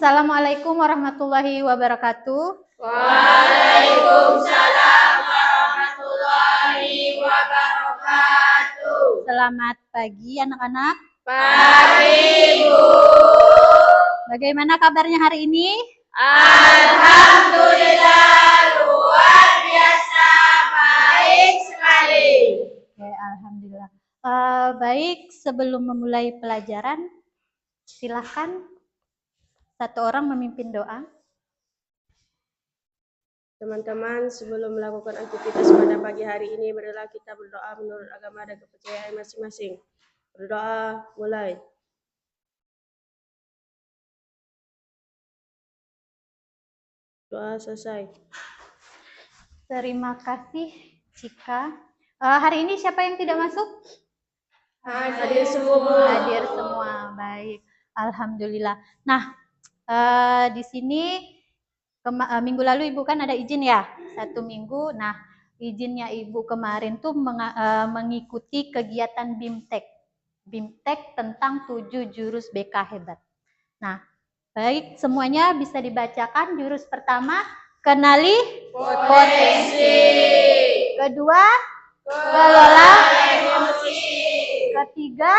Assalamualaikum warahmatullahi wabarakatuh. Waalaikumsalam warahmatullahi wabarakatuh. Selamat pagi anak-anak. Pagi Bu. Bagaimana kabarnya hari ini? Alhamdulillah luar biasa baik sekali. Oke, alhamdulillah. Baik, sebelum memulai pelajaran, silakan satu orang memimpin doa. Teman-teman, sebelum melakukan aktivitas pada pagi hari ini, marilah kita berdoa menurut agama dan kepercayaan masing-masing. Berdoa, mulai. Doa selesai. Terima kasih, Cika. Hari ini siapa yang tidak masuk? Hadir semua. Hadir semua, baik. Alhamdulillah. Nah, di sini minggu lalu Ibu kan ada izin ya, 1 minggu. Nah, izinnya Ibu kemarin tuh mengikuti kegiatan BIMTEK tentang 7 jurus BK hebat. Nah, baik, semuanya bisa dibacakan. Jurus pertama, kenali potensi. Kedua, kelola emosi. Ketiga,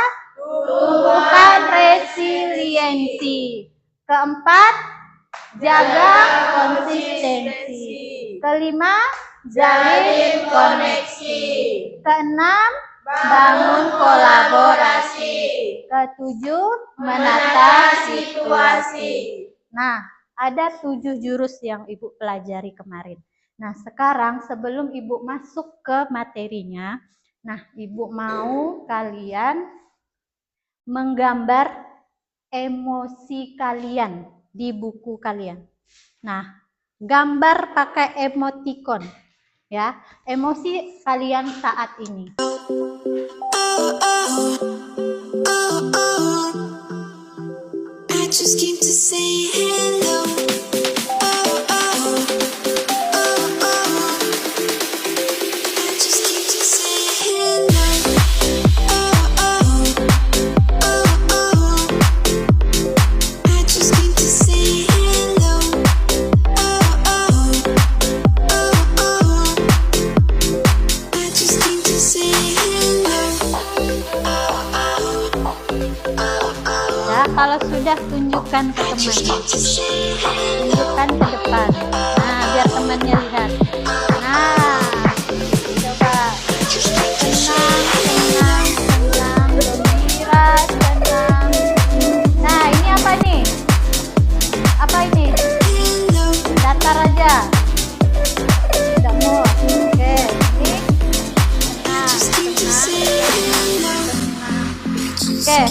tumbuhkan resiliensi. Keempat, jaga konsistensi. Kelima, jalin koneksi. Keenam, bangun kolaborasi. Ketujuh, menata situasi. Nah, ada 7 jurus yang Ibu pelajari kemarin. Nah, sekarang sebelum Ibu masuk ke materinya, nah, Ibu mau kalian menggambar emosi kalian di buku kalian. Nah, gambar pakai emoticon ya, emosi kalian saat ini. I just came to say hello. I just came to say hello. I just came to say hello. I just came to say hello. Ya, kalau sudah tunjukkan ke temannya, tunjukkan ke depan. Nah, biar temannya lihat. Nah, coba tenang, gembira, tenang. Nah, ini apa nih? Apa ini? Datar aja. Tidak mau. Oke, ini. Nah, tenang. Oke,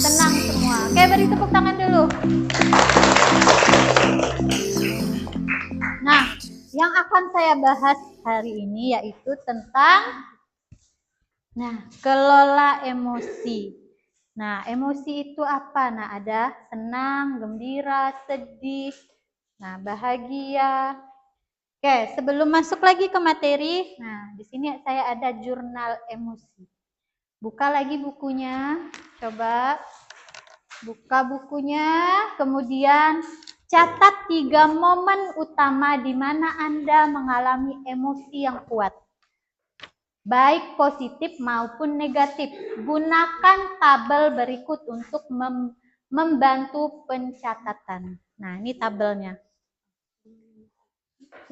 tenang semua. Oke, beri tepuk tangan dulu. Nah, yang akan saya bahas hari ini yaitu tentang kelola emosi. Nah, emosi itu apa? Nah, ada senang, gembira, sedih, nah, bahagia. Oke, sebelum masuk lagi ke materi, nah, di sini saya ada jurnal emosi. Buka lagi bukunya, coba buka bukunya, kemudian catat 3 momen utama di mana Anda mengalami emosi yang kuat, baik positif maupun negatif. Gunakan tabel berikut untuk membantu pencatatan. Nah, ini tabelnya.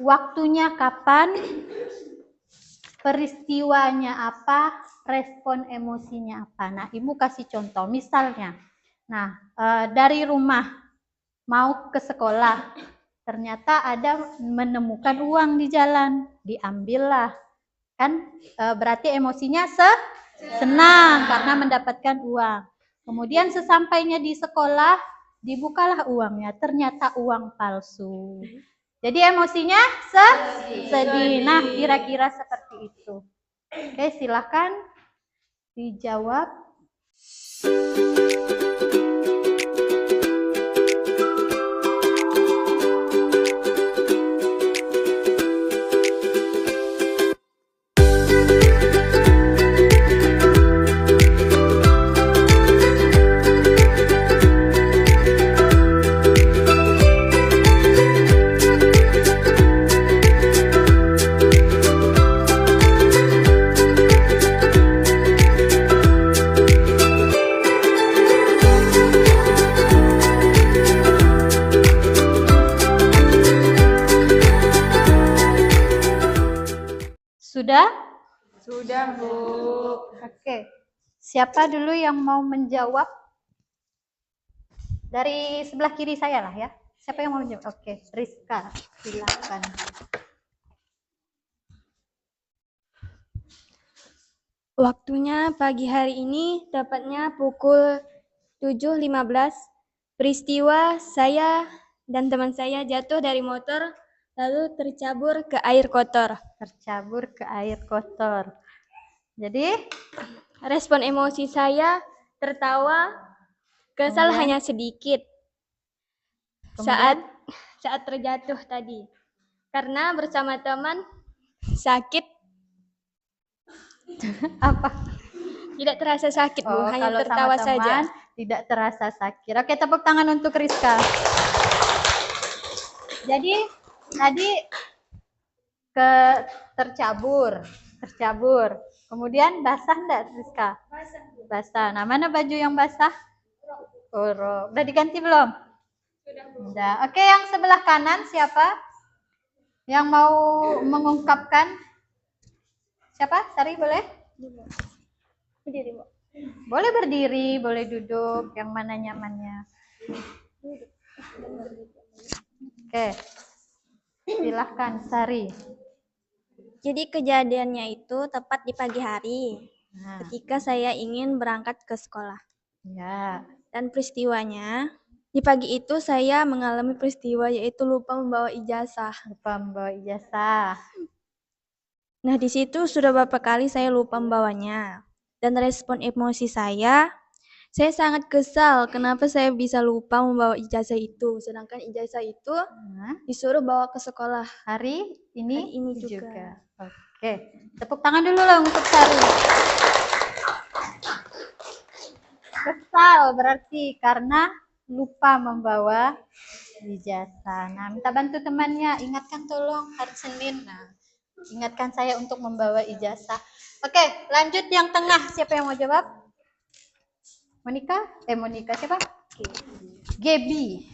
Waktunya kapan, peristiwanya apa, respon emosinya apa. Nah, Ibu kasih contoh, misalnya, nah, dari rumah mau ke sekolah, ternyata ada menemukan uang di jalan, diambillah. Kan berarti emosinya senang karena mendapatkan uang. Kemudian sesampainya di sekolah, dibukalah uangnya, ternyata uang palsu. Jadi emosinya sedih. Nah, kira-kira seperti itu. Oke, silakan dijawab. Sudah? Sudah, Bu. Oke. Siapa dulu yang mau menjawab? Dari sebelah kiri saya lah ya. Siapa yang mau menjawab? Oke, Rizka, silakan. Waktunya pagi hari ini tepatnya pukul 7.15. Peristiwa saya dan teman saya jatuh dari motor lalu tercabur ke air kotor. Tercabur ke air kotor. Jadi, Respon emosi saya tertawa, kesal Kemudian? hanya sedikit kemudian saat terjatuh tadi. Karena bersama teman sakit, apa? tidak terasa sakit, Bu, Oh, hanya kalau tertawa sama saja. teman tidak terasa sakit. Oke, tepuk tangan untuk Rizka. Jadi tadi tercabur. Kemudian basah enggak, Rizka? Basah. Nah, mana baju yang basah? Rok. Udah diganti belum? Sudah. Oke, yang sebelah kanan siapa? Yang mau mengungkapkan? Siapa? Sari boleh? Berdiri, Bu. Boleh berdiri, boleh duduk, yang mana nyamannya. Oke. Silahkan, Sari. Jadi kejadiannya itu tepat di pagi hari Nah, ketika saya ingin berangkat ke sekolah. ya. Dan peristiwanya, di pagi itu saya mengalami peristiwa yaitu lupa membawa ijazah. Lupa membawa ijazah. Nah, di situ sudah beberapa kali saya lupa membawanya. Dan respon emosi saya sangat kesal kenapa saya bisa lupa membawa ijazah itu. Sedangkan ijazah itu Nah, disuruh bawa ke sekolah. hari ini, Hari ini juga. Oke. Tepuk tangan dulu lah untuk Sari. Kesal berarti karena lupa membawa ijazah. Nah, minta bantu temannya, ingatkan tolong hari Senin. Nah, ingatkan saya untuk membawa ijazah. Oke, lanjut yang tengah. Siapa yang mau jawab? Monika? Monika siapa? Gebi.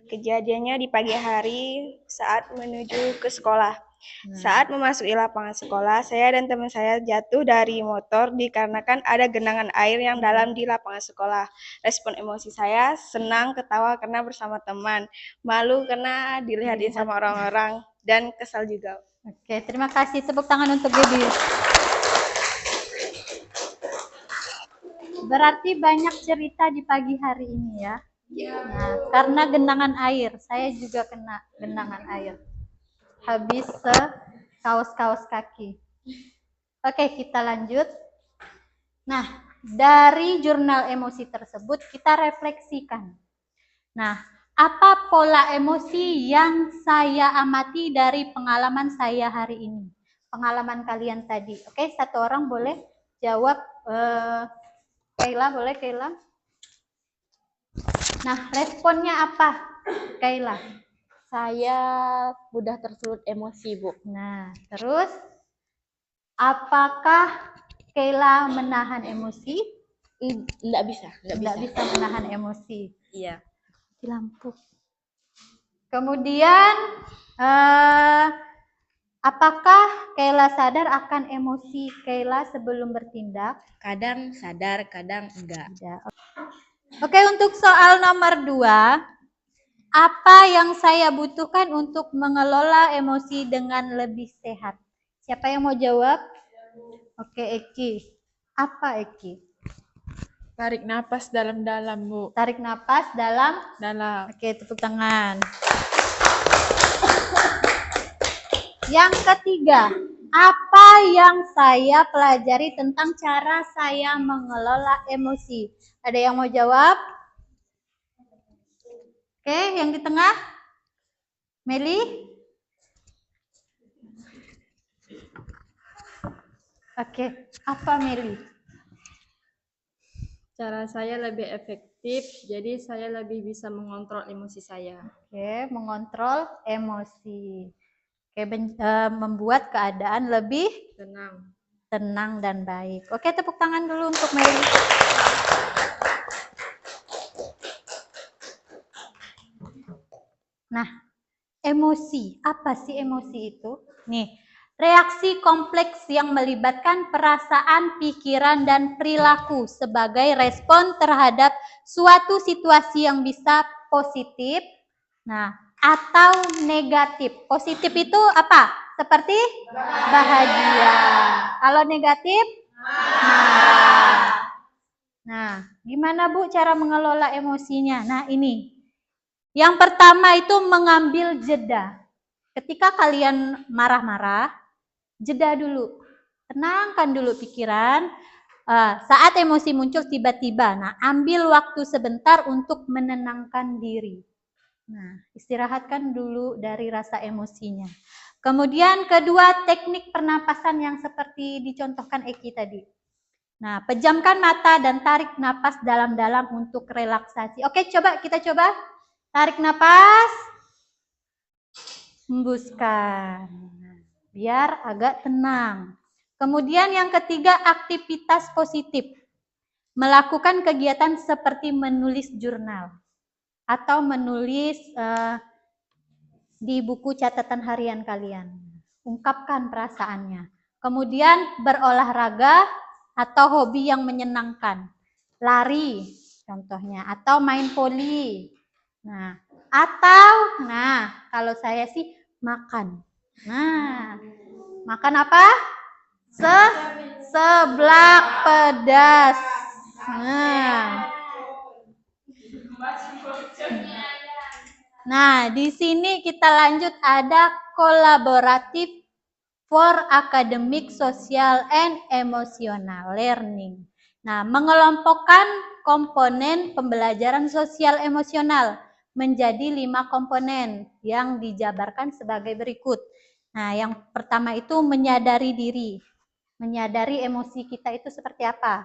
Kejadiannya di pagi hari saat menuju ke sekolah. Saat memasuki lapangan sekolah, saya dan teman saya jatuh dari motor dikarenakan ada genangan air yang dalam di lapangan sekolah. Respon emosi saya senang, ketawa karena bersama teman, malu karena dilihatin sama orang-orang, dan kesal juga. Oke, terima kasih. Tepuk tangan untuk Gebi. Berarti banyak cerita di pagi hari ini ya. Nah, karena genangan air, saya juga kena genangan air. Habis kaos-kaos kaki. Oke, kita lanjut. Nah, dari jurnal emosi tersebut kita refleksikan. Nah, apa pola emosi yang saya amati dari pengalaman saya hari ini? Pengalaman kalian tadi. Oke, satu orang boleh jawab. Kayla, boleh Kayla? Nah, responnya apa, Kayla? Saya mudah tersulut emosi, Bu. Nah, terus apakah Kayla menahan emosi? Nggak bisa. Tidak bisa menahan emosi. Iya. Di lampu. Kemudian, apakah Kayla sadar akan emosi Kayla sebelum bertindak? Kadang sadar, kadang enggak. Tidak. Oke, untuk soal nomor 2, apa yang saya butuhkan untuk mengelola emosi dengan lebih sehat? Siapa yang mau jawab? Oke, Eki. Apa Eki? Tarik napas dalam-dalam, Bu. Tarik napas dalam. Oke, tepuk tangan. Yang ketiga, apa yang saya pelajari tentang cara saya mengelola emosi? Ada yang mau jawab? Oke, yang di tengah. Meli? Oke, apa Meli? Cara saya lebih efektif, jadi saya lebih bisa mengontrol emosi saya. Oke, mengontrol emosi. Oke, membuat keadaan lebih tenang dan baik. Oke, tepuk tangan dulu untuk Meli. Nah, emosi. Apa sih emosi itu? Nih, reaksi kompleks yang melibatkan perasaan, pikiran, dan perilaku sebagai respon terhadap suatu situasi yang bisa positif, atau negatif. Positif itu apa? Seperti bahagia. Kalau negatif, marah. Nah, gimana Bu cara mengelola emosinya? Nah, ini. Yang pertama itu mengambil jeda. Ketika kalian marah-marah, jeda dulu. Tenangkan dulu pikiran. Saat emosi muncul tiba-tiba, ambil waktu sebentar untuk menenangkan diri. Nah, istirahatkan dulu dari rasa emosinya. Kemudian kedua, teknik pernapasan yang seperti dicontohkan Eki tadi. Nah, pejamkan mata dan tarik napas dalam-dalam untuk relaksasi. Oke, kita coba. Tarik napas. Hembuskan. Biar agak tenang. Kemudian yang ketiga, aktivitas positif. Melakukan kegiatan seperti menulis jurnal atau menulis di buku catatan harian kalian. Ungkapkan perasaannya. Kemudian berolahraga atau hobi yang menyenangkan. Lari contohnya, atau main voli. Kalau saya sih makan. Makan apa? Seblak pedas. Di sini kita lanjut ada kolaboratif for academic, social, and emotional learning. Mengelompokkan komponen pembelajaran sosial emosional menjadi 5 komponen yang dijabarkan sebagai berikut. Yang pertama itu menyadari diri. Menyadari emosi kita itu seperti apa?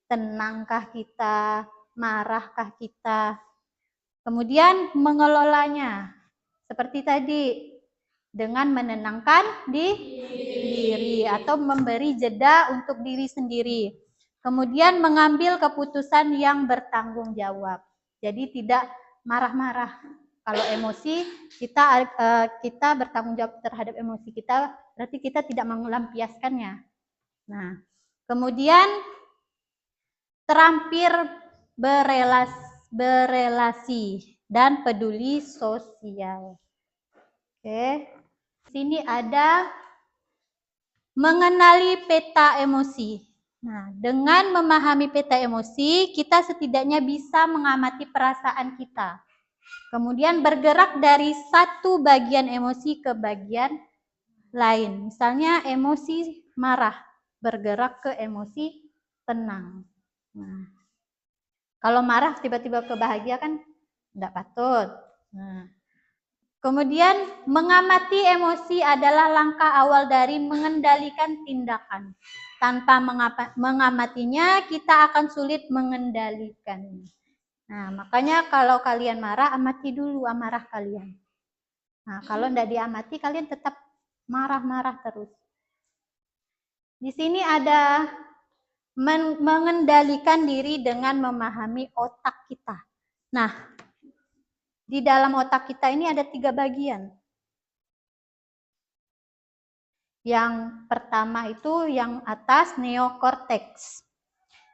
Tenangkah kita? Marahkah kita? Kemudian mengelolanya. Seperti tadi, dengan menenangkan diri atau memberi jeda untuk diri sendiri. Kemudian mengambil keputusan yang bertanggung jawab. Jadi tidak marah-marah. Kalau emosi, kita bertanggung jawab terhadap emosi kita, berarti kita tidak melampiaskannya. Kemudian terampil berelasi dan peduli sosial. Oke. Sini ada mengenali peta emosi. Dengan memahami peta emosi, kita setidaknya bisa mengamati perasaan kita. Kemudian bergerak dari satu bagian emosi ke bagian lain. Misalnya emosi marah, bergerak ke emosi tenang. Kalau marah tiba-tiba ke bahagia kan tidak patut. Kemudian mengamati emosi adalah langkah awal dari mengendalikan tindakan. Tanpa mengamatinya, kita akan sulit mengendalikannya. Makanya kalau kalian marah, amati dulu amarah kalian. Kalau tidak diamati, kalian tetap marah-marah terus. Di sini ada mengendalikan diri dengan memahami otak kita. Di dalam otak kita ini ada 3 bagian. Yang pertama itu yang atas neokorteks.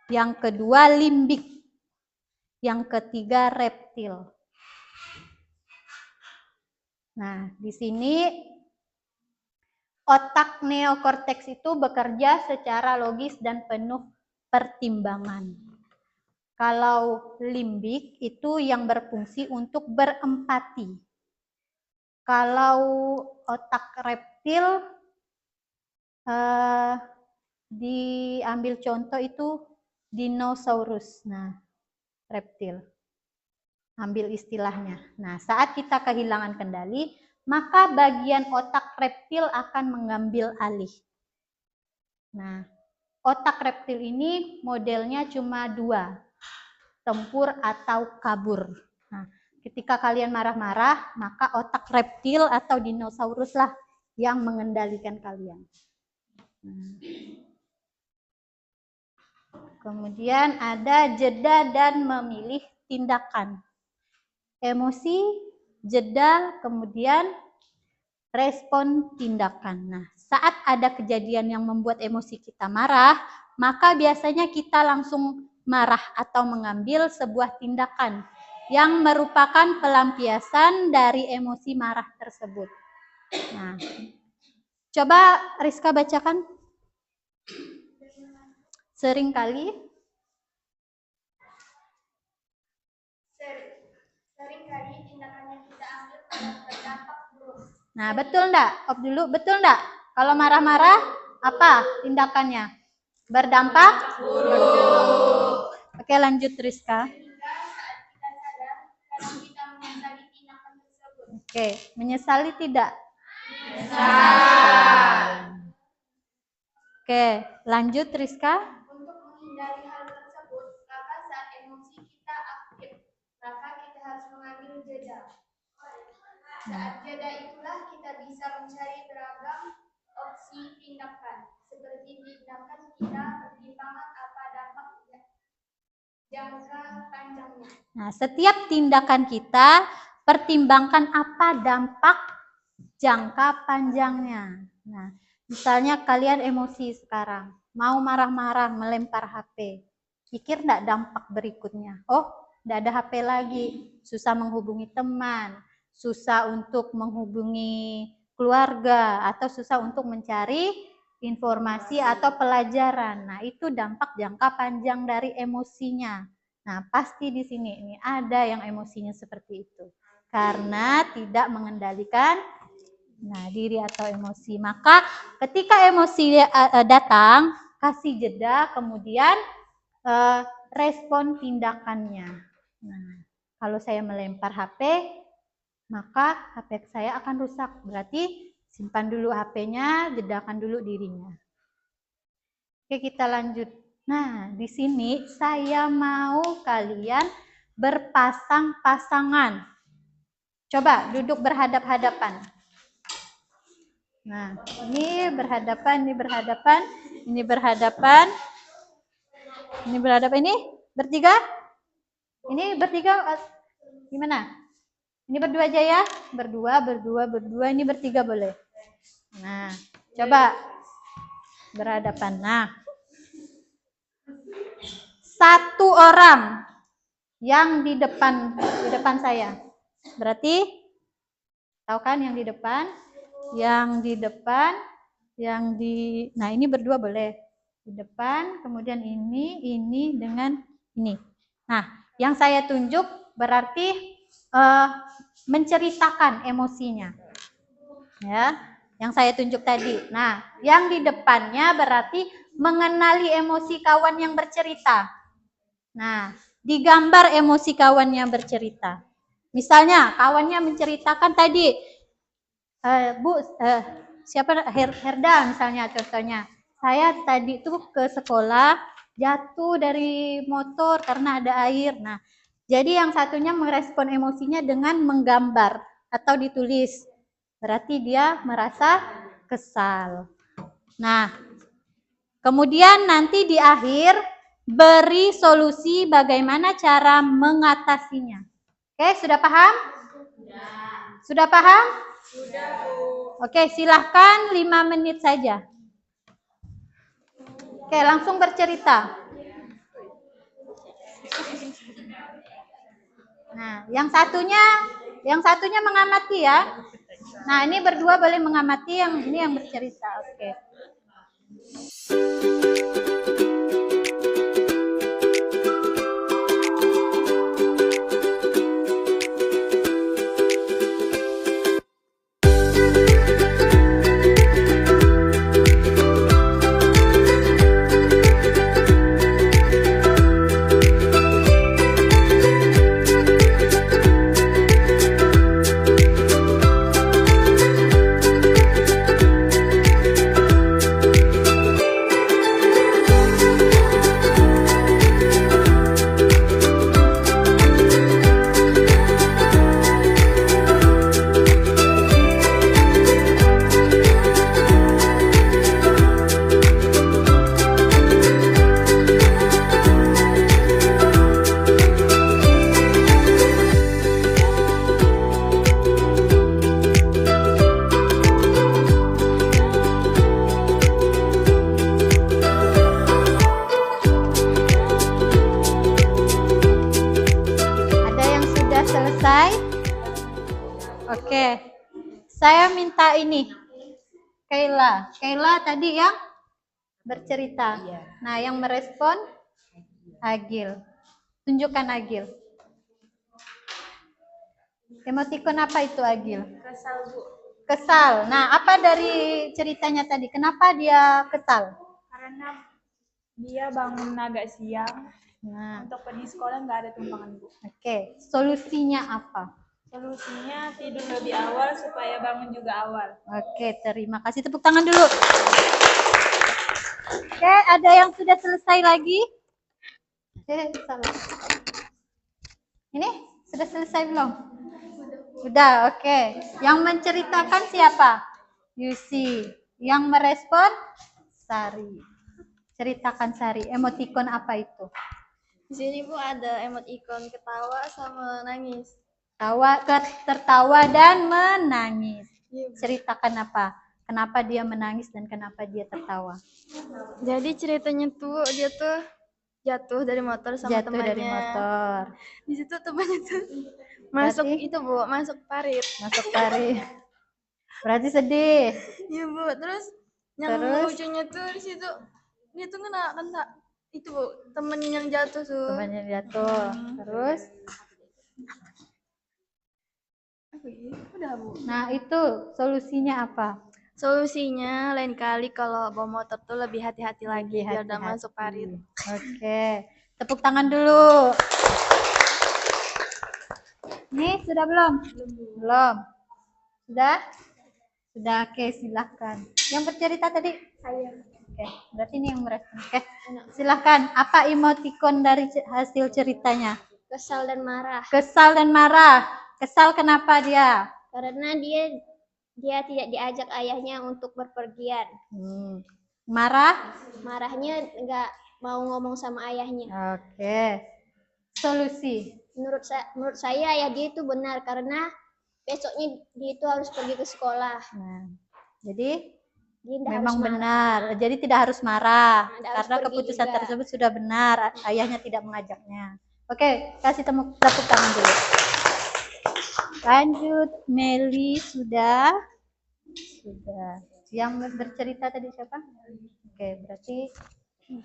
Yang kedua limbik. Yang ketiga reptil. Di sini otak neokorteks itu bekerja secara logis dan penuh pertimbangan. Kalau limbik itu yang berfungsi untuk berempati. Kalau otak reptil, diambil contoh itu dinosaurus. Reptil. Ambil istilahnya. Saat kita kehilangan kendali, maka bagian otak reptil akan mengambil alih. Otak reptil ini modelnya cuma 2. Tempur atau kabur. Ketika kalian marah-marah, maka otak reptil atau dinosaurus lah yang mengendalikan kalian. Kemudian ada jeda dan memilih tindakan. Emosi, jeda, kemudian respon tindakan. Nah, saat ada kejadian yang membuat emosi kita marah, maka biasanya kita langsung marah atau mengambil sebuah tindakan yang merupakan pelampiasan dari emosi marah tersebut. Nah, coba Rizka bacakan. Seringkali tindakan yang kita ambil berdampak buruk. Nah, betul enggak? Op dulu, betul enggak? Kalau marah-marah, apa tindakannya? Berdampak buruk. Oke, lanjut Rizka. Oke, menyesali tidak? Menyesal. Oke, lanjut Rizka. Untuk menghindari hal tersebut, maka saat emosi kita aktif, maka kita harus mengambil jeda. Saat jeda itulah kita bisa mencari beragam opsi tindakan. Seperti tindakan kita pertimbangan apa dampak jangka panjangnya. Nah, setiap tindakan kita pertimbangkan apa dampak jangka panjangnya. Nah, misalnya kalian emosi sekarang, mau marah-marah melempar HP. Pikir enggak dampak berikutnya? Oh, enggak ada HP lagi, susah menghubungi teman, susah untuk menghubungi keluarga, atau susah untuk mencari informasi atau pelajaran. Nah, itu dampak jangka panjang dari emosinya. Nah, pasti di sini ini ada yang emosinya seperti itu. Karena tidak mengendalikan diri atau emosi. Maka ketika emosi datang, kasih jeda, kemudian respon tindakannya. Nah, kalau saya melempar HP, maka HP saya akan rusak. Berarti simpan dulu HP-nya, jedakan dulu dirinya. Oke, kita lanjut. Nah, di sini saya mau kalian berpasang-pasangan. Coba duduk berhadap-hadapan. Nah, ini berhadapan, ini berhadapan, ini berhadapan, ini berhadapan, ini bertiga? Ini bertiga gimana? Ini berdua aja ya? Berdua, ini bertiga boleh. Nah, coba berhadapan. Nah, satu orang yang di depan saya. Berarti tahu kan yang di depan? Nah ini berdua boleh. Di depan, kemudian ini dengan ini. Nah, yang saya tunjuk berarti menceritakan emosinya. Ya, yang saya tunjuk tadi. Nah, yang di depannya berarti mengenali emosi kawan yang bercerita. Nah, digambar emosi kawan yang bercerita. Misalnya, kawannya menceritakan tadi, siapa Herda misalnya contohnya. Saya tadi tuh ke sekolah jatuh dari motor karena ada air. Nah, jadi yang satunya merespon emosinya dengan menggambar atau ditulis. Berarti dia merasa kesal. Nah, kemudian nanti di akhir beri solusi bagaimana cara mengatasinya. Oke, sudah paham? Sudah paham? Sudah, Bu. Oke, silahkan 5 menit saja. Oke, langsung bercerita. Nah, yang satunya mengamati ya. Nah, ini berdua boleh mengamati, yang ini yang bercerita. Oke. siapa ini? Kayla. Kayla tadi yang bercerita. Nah, yang merespon Agil. Tunjukkan Agil. Emotikon apa itu Agil? Kesal, Bu. Kesal. Nah, apa dari ceritanya tadi? Kenapa dia kesal? Karena dia bangun agak siang. Nah, Untuk pergi sekolah nggak ada tumpangan, Bu. oke. Solusinya apa? Solusinya tidur lebih awal supaya bangun juga awal. Oke, terima kasih. Tepuk tangan dulu. Oke, ada yang sudah selesai lagi? Salah. Ini sudah selesai belum? Sudah, oke. Yang menceritakan siapa? Yusi. Yang merespon? Sari. Ceritakan Sari. Emotikon apa itu? Di sini Bu ada emoticon ketawa sama nangis. Tertawa dan menangis. Ceritakan apa? Kenapa dia menangis dan kenapa dia tertawa? Jadi ceritanya tuh dia tuh jatuh dari motor sama Jatuh temannya. dari motor. Di situ temannya tuh masuk Berarti? itu Bu, masuk parit. Masuk Sari. Berarti sedih. Iya Bu, terus yang Terus? lucunya tuh di situ dia tuh kena itu Bu, temennya yang jatuh tuh. Temannya jatuh. Terus? Udah Bu. Nah, itu solusinya apa? Solusinya lain kali kalau bawa motor tuh lebih hati-hati lagi biar udah Hati-hati. masuk parit. Oke. Tepuk tangan dulu. Nih, sudah belum? Belum. Sudah? Sudah, oke, silahkan. Yang bercerita tadi? Saya. Oke, berarti ini yang merespon. Oke, silahkan. Apa emotikon dari hasil ceritanya? Kesal dan marah Kesal dan marah. Kesal kenapa dia? karena dia tidak diajak ayahnya untuk berpergian. Marah? Marahnya nggak mau ngomong sama ayahnya. Oke. Solusi? Menurut saya ayah dia itu benar karena besoknya dia itu harus pergi ke sekolah. Nah, jadi Dia nggak memang harus marah. benar. Jadi tidak harus marah Nah, harus karena pergi keputusan juga. tersebut sudah benar. Ayahnya tidak mengajaknya. Oke, kasih tepuk tangan dulu. Lanjut, Meli sudah. Sudah. Yang bercerita tadi siapa? Oke, berarti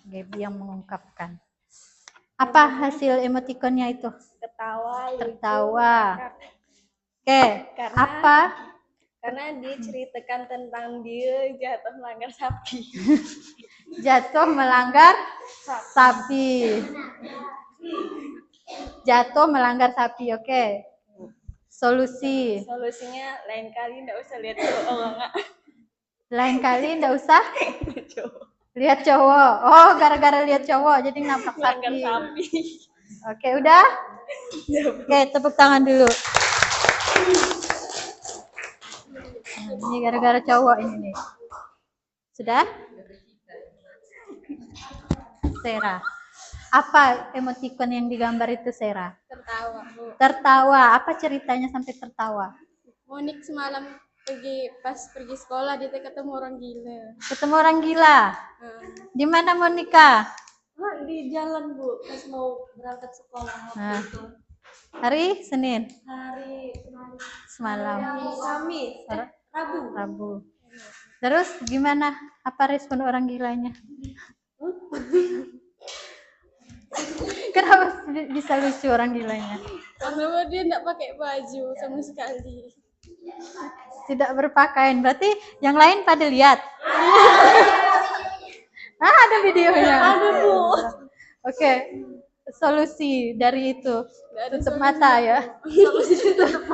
Gaby yang mengungkapkan. Apa hasil emotikonnya itu? Ketawa. Tertawa. Oke, apa? Karena dia ceritakan tentang dia jatuh melanggar sapi. Jatuh melanggar sapi. Jatuh melanggar sapi, oke. Solusi. Solusinya lain kali nggak usah lihat cowok. Lain kali nggak usah lihat cowok. Oh, gara-gara lihat cowok jadi nabrak sapi. Oke, udah? Oke, tepuk tangan dulu. Nah, ini gara-gara cowok ini nih. Sudah? Sera. Apa emotikon yang digambar itu, Sera? Tertawa Bu. Tertawa. Apa ceritanya sampai tertawa? Monik semalam pas pergi sekolah dia ketemu orang gila. Ketemu orang gila. Di mana Monica? Di jalan Bu, pas mau berangkat sekolah. Nah, hari Senin. Hari Semalam. Kamis, Rabu. Terus gimana? Apa respon orang gilanya? Kenapa bisa lucu orang gilanya? karena dia enggak pakai baju sama sekali. Tidak berpakaian. Berarti yang lain pada lihat. Ada videonya. Ada, Bu. Oke. Solusi dari itu. Tutup mata ya.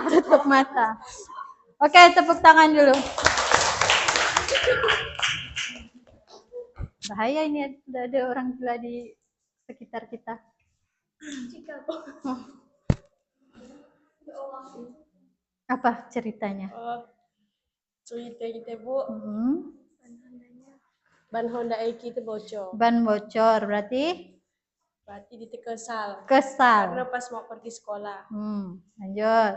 Tutup mata. Oke, tepuk tangan dulu. Bahaya ini ada orang gila di sekitar kita. Apa ceritanya? Cerita kita, Bu. Hmm. Ban Honda Eki itu bocor. Ban bocor berarti Berarti dia kesal. kesal. Karena pas mau pergi sekolah. Lanjut.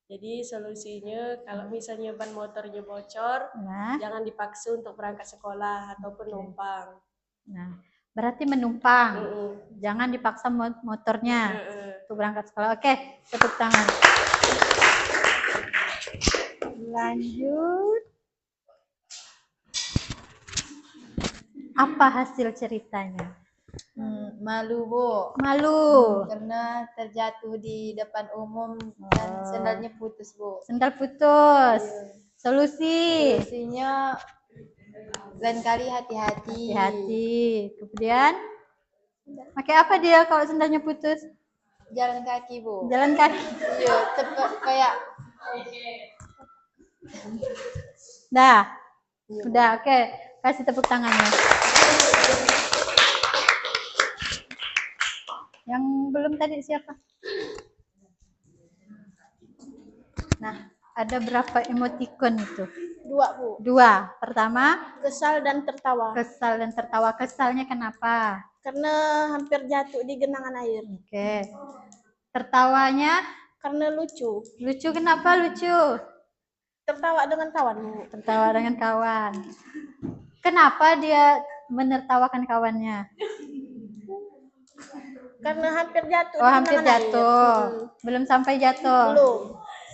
Jadi solusinya kalau misalnya ban motornya bocor, Nah, jangan dipaksa untuk berangkat sekolah ataupun numpang. nah, berarti menumpang. Mm-mm. Jangan dipaksa motornya Mm-mm. untuk berangkat sekolah. Oke, tepuk tangan. Lanjut. Apa hasil ceritanya? Malu, Bu. Malu. Karena terjatuh di depan umum dan sendalnya putus, Bu. Sendal putus. Solusi. Solusinya lain kali hati-hati. Hati-hati. Kemudian pakai apa dia kalau sendalnya putus? Jalan kaki, Bu. Jalan kaki. Iya, cepat kayak Dah. Udah, oke. Kasih tepuk tangannya. Yang belum tadi siapa? Nah, ada berapa emoticon itu? 2, Bu. 2. Pertama, Kesal dan tertawa. kesal dan tertawa. Kesalnya kenapa? Karena hampir jatuh di genangan air. Oke. Tertawanya Karena lucu. lucu. Kenapa lucu? Tertawa dengan kawan, Bu. Tertawa dengan kawan. Kenapa dia menertawakan kawannya? Karena hampir jatuh. Oh, di hampir genangan air. jatuh. Belum sampai jatuh. Belum.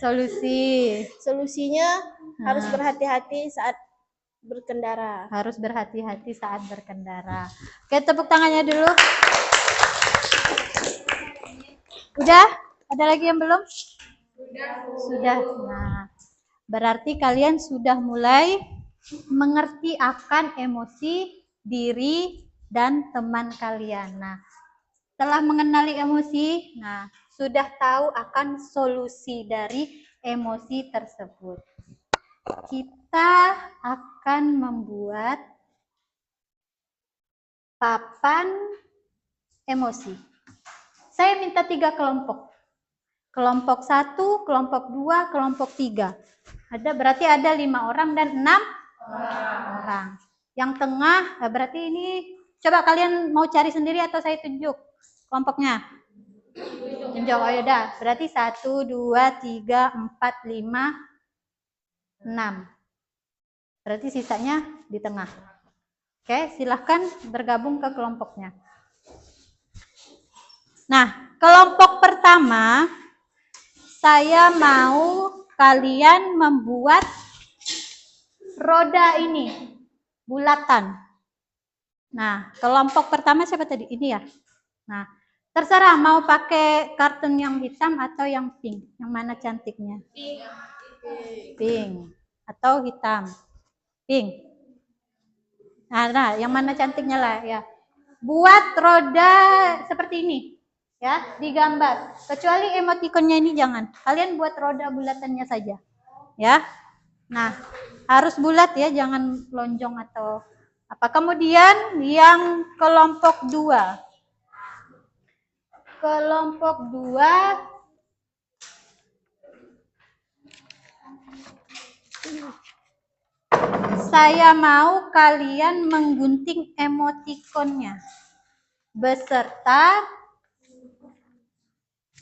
Solusi. Solusinya harus berhati-hati saat berkendara. Harus berhati-hati saat berkendara. Oke, tepuk tangannya dulu. Udah? Ada lagi yang belum? Sudah. Nah, berarti kalian sudah mulai mengerti akan emosi diri dan teman kalian. Nah, setelah mengenali emosi, nah, sudah tahu akan solusi dari emosi tersebut. Kita akan membuat papan emosi. Saya minta 3 kelompok. Kelompok 1, kelompok 2, kelompok 3. Berarti ada 5 orang dan 6 orang. Yang tengah, berarti ini, coba kalian mau cari sendiri atau saya tunjuk kelompoknya? Tunjuk, oh yaudah. Berarti 1, 2, 3, 4, 5, 6. Berarti sisanya di tengah. Oke, silahkan bergabung ke kelompoknya. Nah, kelompok pertama, saya mau kalian membuat roda ini, bulatan. Nah, kelompok pertama siapa tadi? Ini ya. Nah, terserah mau pakai kartun yang hitam atau yang pink. Yang mana cantiknya? Pink. Atau hitam. Pink. Nah, yang mana cantiknya lah ya. Buat roda seperti ini. Ya, digambar. Kecuali emotikonnya ini jangan. Kalian buat roda bulatannya saja. Ya. Nah, harus bulat ya, jangan lonjong atau apa. Kemudian yang kelompok 2. Kelompok 2 saya mau kalian menggunting emotikonnya beserta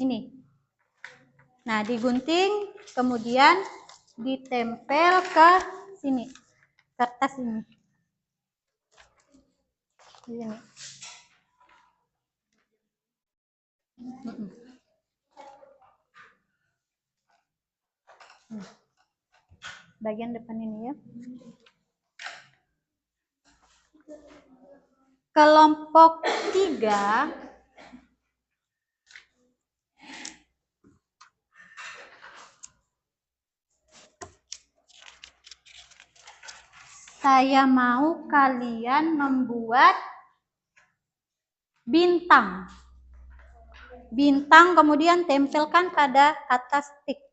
ini. Nah, digunting kemudian ditempel ke sini. Kertas ini. Ini. Bagian depan ini ya. Kelompok 3 saya mau kalian membuat bintang. Bintang kemudian tempelkan pada atas stick.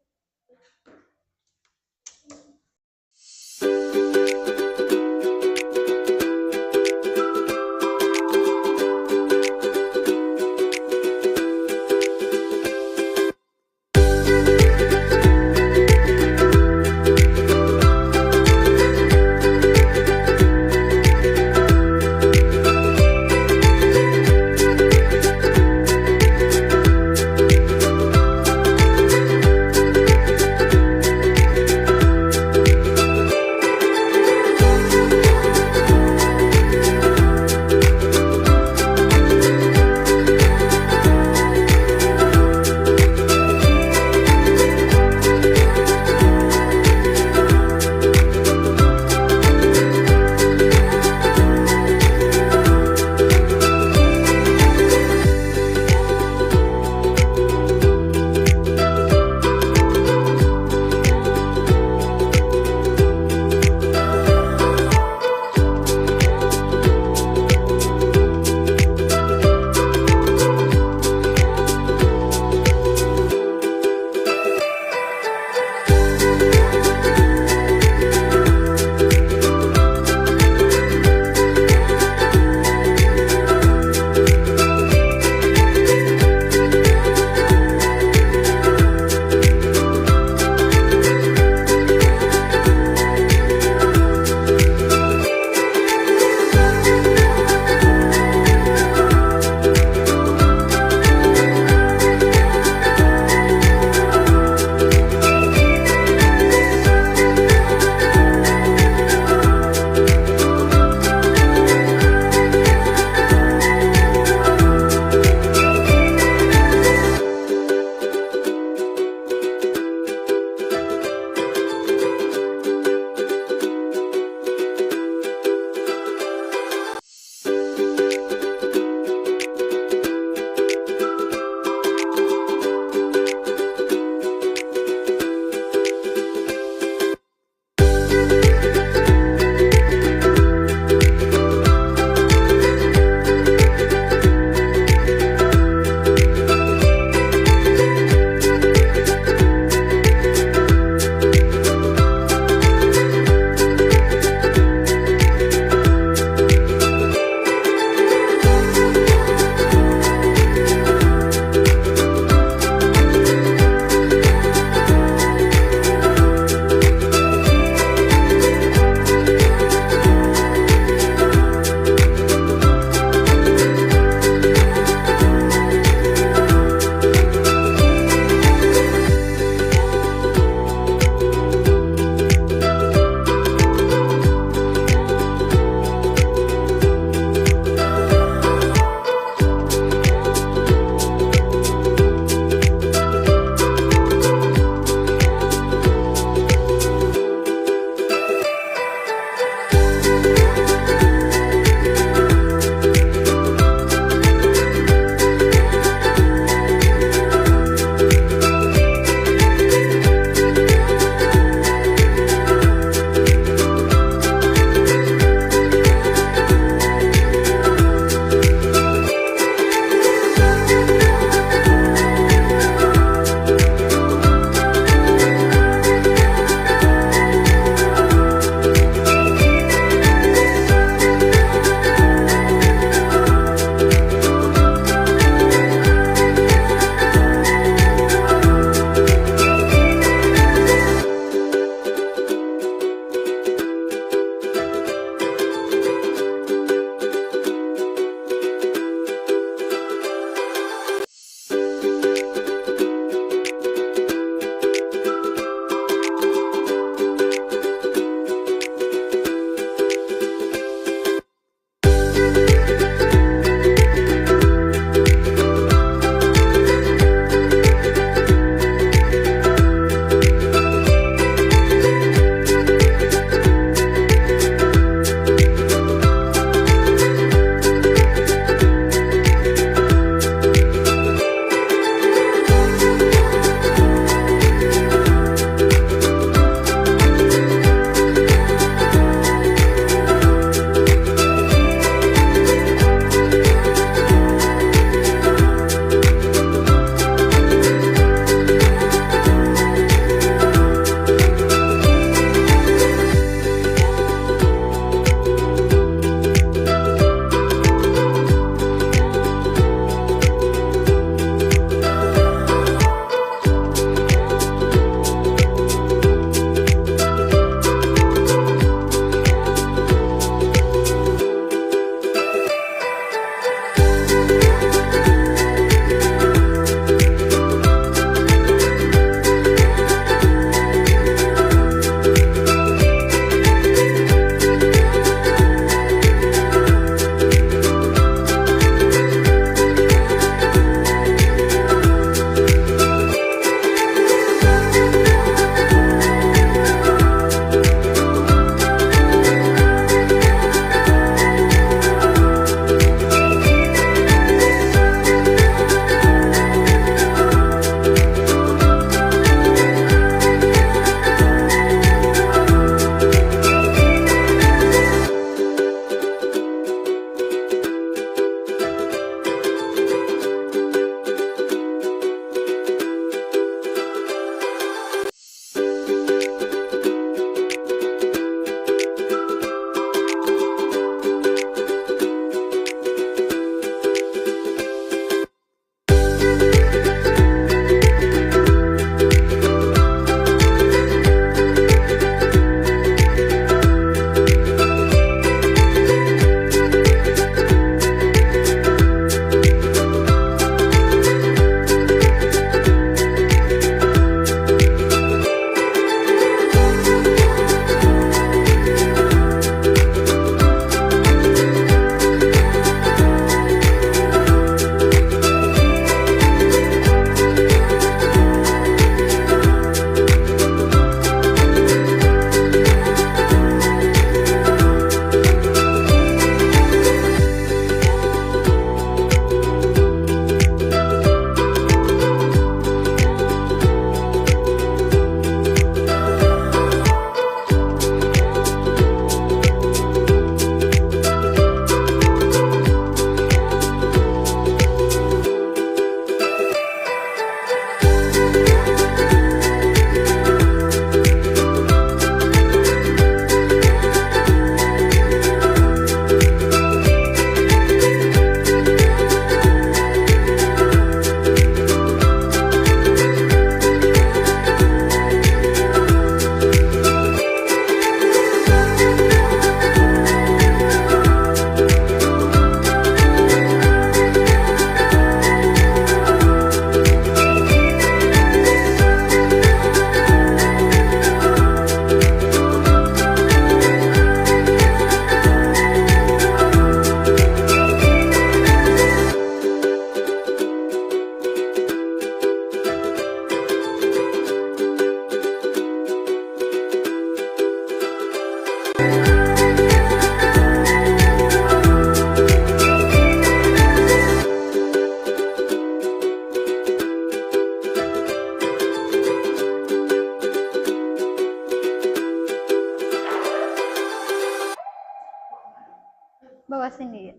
Bawa sini.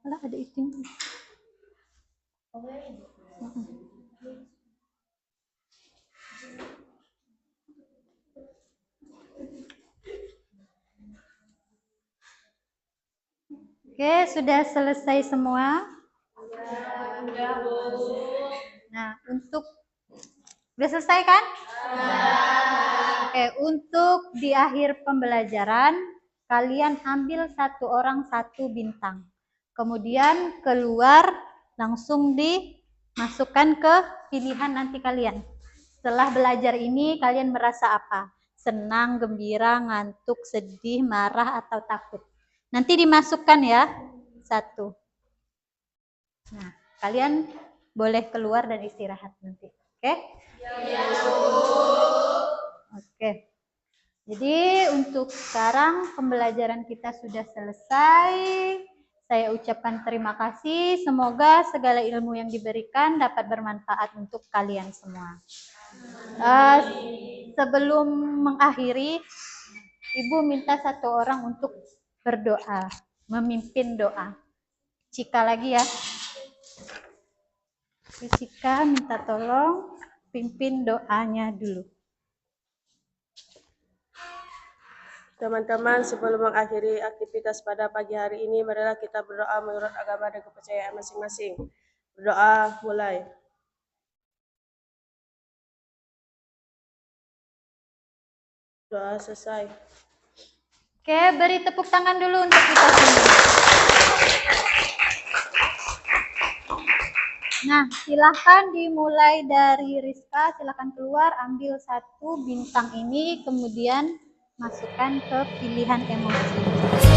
Alah, ada itu. Oke, sudah selesai semua? Nah, udah selesai kan? Oke, untuk di akhir pembelajaran, kalian ambil satu orang satu bintang. Kemudian keluar, langsung dimasukkan ke pilihan nanti kalian. Setelah belajar ini, kalian merasa apa? Senang, gembira, ngantuk, sedih, marah, atau takut? Nanti dimasukkan ya, satu. Nah, kalian boleh keluar dan istirahat nanti. Oke? Oke. Jadi untuk sekarang pembelajaran kita sudah selesai. Saya ucapkan terima kasih. Semoga segala ilmu yang diberikan dapat bermanfaat untuk kalian semua. Sebelum mengakhiri, Ibu minta satu orang untuk berdoa, memimpin doa. Cika lagi ya. Cika minta tolong pimpin doanya dulu. Teman-teman, sebelum mengakhiri aktivitas pada pagi hari ini, marilah kita berdoa menurut agama dan kepercayaan masing-masing. Berdoa mulai. Doa selesai. Oke, beri tepuk tangan dulu untuk kita semua. Nah, silahkan dimulai dari Rizka, silahkan keluar, ambil satu bintang ini, kemudian masukkan ke pilihan emosi.